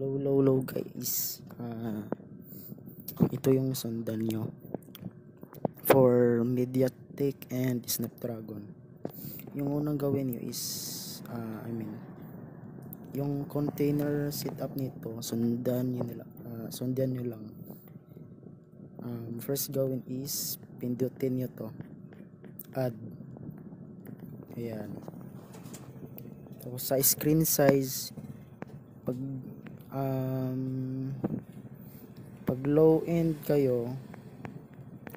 Low guys. Ito yung sundan nyo for MediaTek and Snapdragon. Yung unang gawin nyo is yung container setup nito, sundan nyo lang. First gawin is pindutin nyo to, add. Ayan. Tapos sa screen size, pag low end kayo,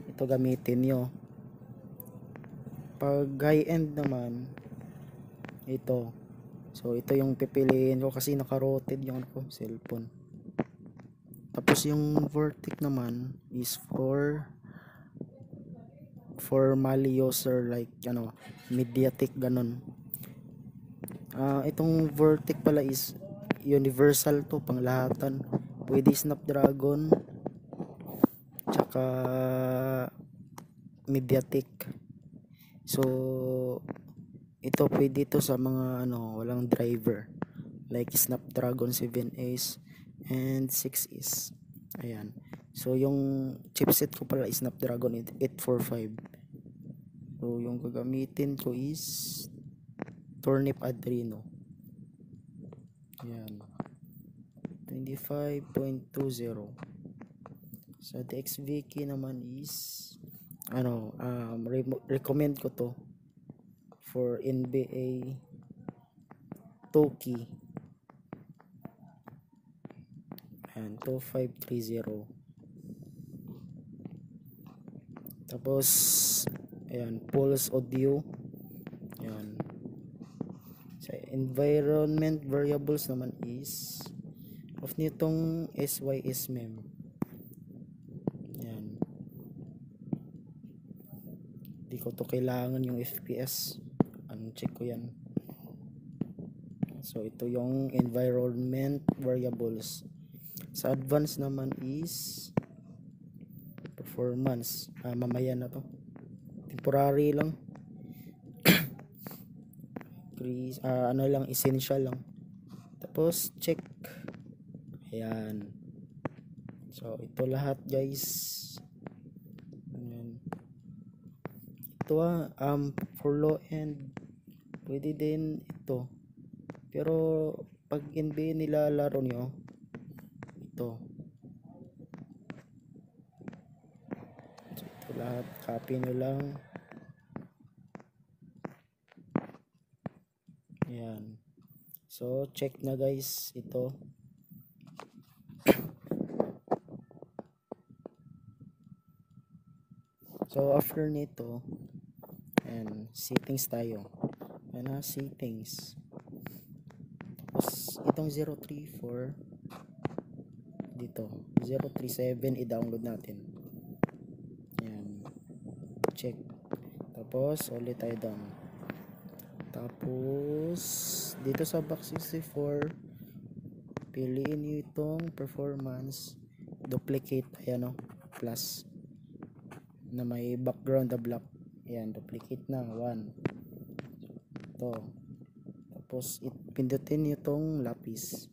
ito gamitin nyo. Pag high end naman, ito. So ito yung pipiliin ko kasi naka-rotate yung cellphone. Tapos yung vertex naman is for Mali user like MediaTek ganun. Itong vertex pala is universal to, panglahatan. Pwede Snapdragon tsaka MediaTek. So ito pwede to sa mga walang driver like Snapdragon 7S and 6S. Ayan. So yung chipset ko pala is Snapdragon 845. So yung gagamitin ko is Turnip Adreno. Ayan. 25.20. Sa DXVK naman is recommend ko to for NBA 2K. Ayan, 2530. Tapos ayan, Pulse Audio. Ayan. Sa environment variables naman is off nitong SYS mem. Ayan. Di ko to kailangan yung FPS. Check ko yan. So ito yung environment variables. Sa advanced naman is performance. Mamaya na to. Temporary lang. Essential lang. Tapos check. Ayan. So ito lahat guys. Ayan. Ito for low end pwede din ito. Pero pag NBA nilalaro nyo, ito. So, ito lahat. Copy nyo lang. Ayan. So, check na guys. Ito. So, after nito, ayan, settings tayo. Ayan, settings. Tapos, itong 034 dito. 037 i-download natin. Ayan. Check. Tapos, ulit tayo down. Tapos, dito sa box 64, piliin nyo itong performance. Duplicate. Ayan plus. Na may background na black. Ayan, duplicate na. 1. Ito. Tapos pindutin nyo itong lapis.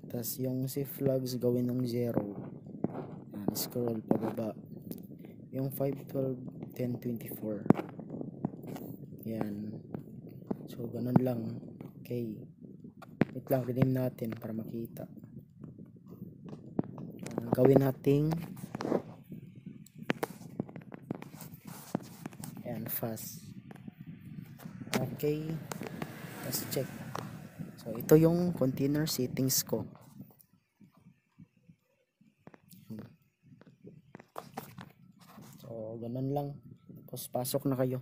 Tapos yung shift flags gawin ng 0. Ayan, scroll pababa. Yung 512 1024. Ayan. So ganun lang. Okay. Wait lang, rename natin para makita. Gawin nating fast. Okay. Let's check. So ito yung container settings ko. So ganun lang. Tapos pasok na kayo.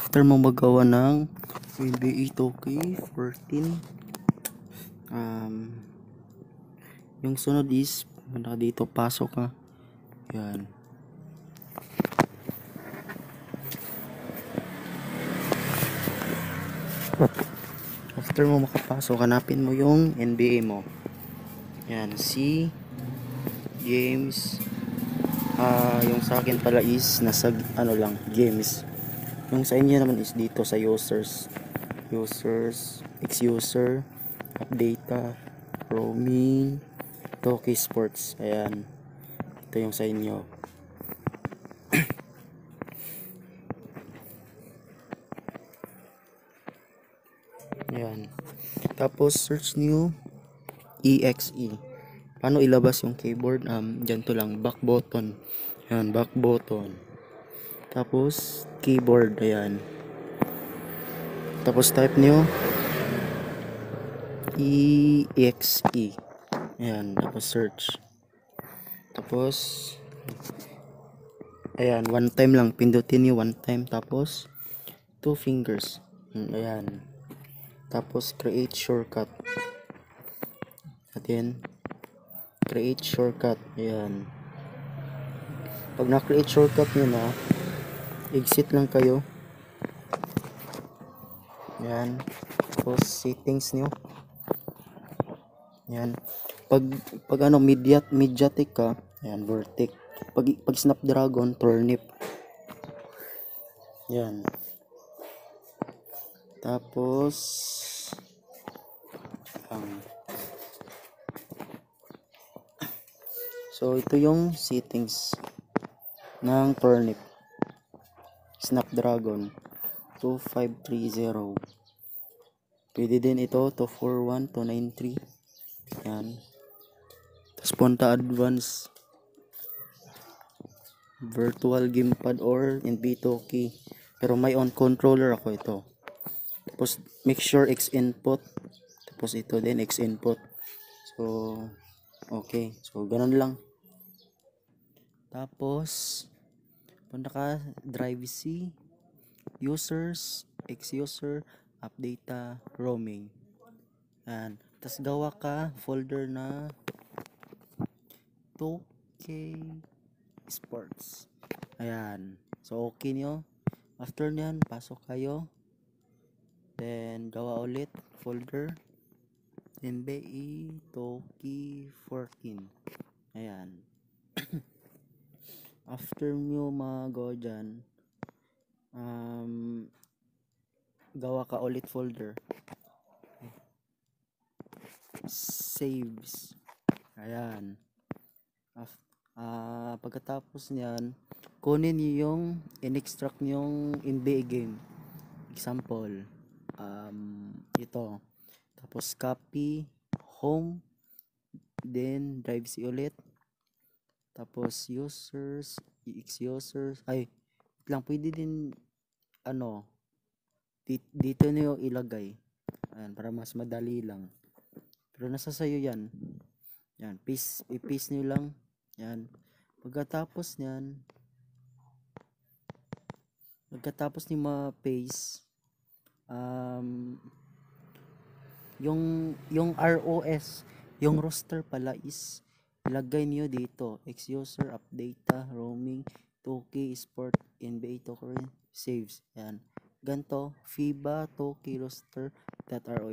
After mo magawa ng NBA 2K14, yung sunod is dito pasok ka. Yan. After mo makapasok, hanapin mo yung NBA mo. Yan, si James. Yung sa akin pala is nasa ano lang, games. Yung sa inyo naman is dito sa users. Users, ex-user, update, roaming, Toki Sports. Ayan. Ito yung sa inyo. Ayan. Tapos search nyo EXE. Paano ilabas yung keyboard? Dyan to lang, back button. Ayan, back button. Tapos keyboard, ayan. Tapos type nyo EXE. Ayan, tapos search. Tapos ayan, one time lang, pindutin nyo one time. Tapos 2 fingers. Ayan. Tapos create shortcut. Atin, create shortcut. Ayan. Pag na-create shortcut nyo na, exit lang kayo. Ayan. Tapos settings nyo. Ayan. Pag ano, mediatek ka, ayan, vertex. Pag Snapdragon, turnip. Ayan. Tapos so ito yung settings ng turnip Snapdragon 2530. Pwede din ito 241, 293. Yan. Tapos punta advance virtual gamepad or NB2 key. Pero may on controller ako ito. Tapos make sure X input. Tapos ito din X input. So okay. So ganun lang. Tapos punta ka drive C, users, ex-user, update, roaming. Yan. Tapos gawa ka folder na 2K Sports. Ayan. So okay nyo. After nyan, pasok kayo. Then gawa ulit folder NBE Toki 14. Ayan. After nyo magawa dyan, gawa ka ulit folder saves. Ayan. Pagkatapos nyan, kunin nyo yung in-extract yung NBA game. Example, ito. Tapos copy, home, then drive C ulit. Tapos users, ex-users, lang, pwede din ano, dito nyo ilagay. Ayan, para mas madali lang. Pero nasa sayo yan. Yan, i-paste nyo lang. Yan. Pagkatapos nyo ma-paste, yung ROS, yung roster pala is ilagay niyo dito, ex-user, update, roaming, 2K sport, NBA to current, saves. Yan. Ganto, FIBA, 2K roster, .ros.